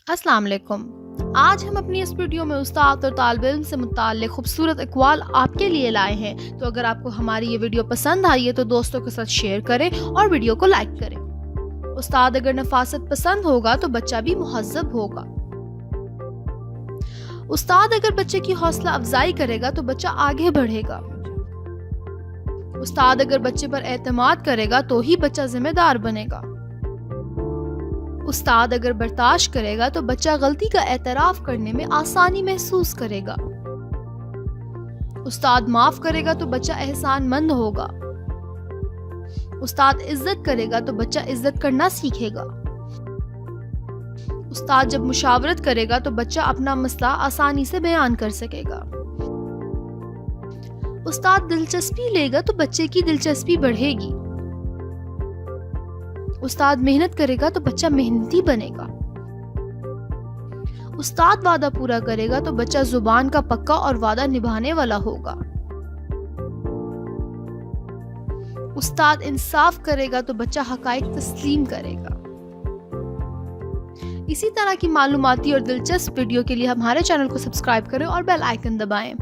अस्सलाम वालेकुम। आज हम अपनी इस वीडियो में उस्ताद और तालिब इल्म से मुताल्लिक़ खूबसूरत अक़वाल आपके लिए लाए हैं। तो अगर आपको हमारी ये वीडियो पसंद आई है तो दोस्तों के साथ शेयर करें और वीडियो को लाइक करें। उस्ताद अगर नफासत पसंद होगा तो बच्चा भी मुहज़्ज़ब होगा। उस्ताद अगर बच्चे की हौसला अफजाई करेगा तो बच्चा आगे बढ़ेगा। उस्ताद अगर बच्चे पर एतमाद करेगा तो ही बच्चा जिम्मेदार बनेगा। उस्ताद अगर बर्दाश्त करेगा तो बच्चा गलती का एतराफ़ करने में आसानी महसूस करेगा। उस्ताद माफ करेगा तो बच्चा एहसानमंद होगा। उस्ताद इज्जत करेगा तो बच्चा इज्जत करना सीखेगा। उस्ताद जब मुशावरत करेगा तो बच्चा अपना मसला आसानी से बयान कर सकेगा। उस्ताद दिलचस्पी लेगा तो बच्चे की दिलचस्पी बढ़ेगी। उस्ताद मेहनत करेगा तो बच्चा मेहनती बनेगा। उस्ताद वादा पूरा करेगा तो बच्चा जुबान का पक्का और वादा निभाने वाला होगा। उस्ताद इंसाफ करेगा तो बच्चा हकाइक तस्लीम करेगा। इसी तरह की मालूमाती और दिलचस्प वीडियो के लिए हमारे चैनल को सब्सक्राइब करें और बेल आइकन दबाएं।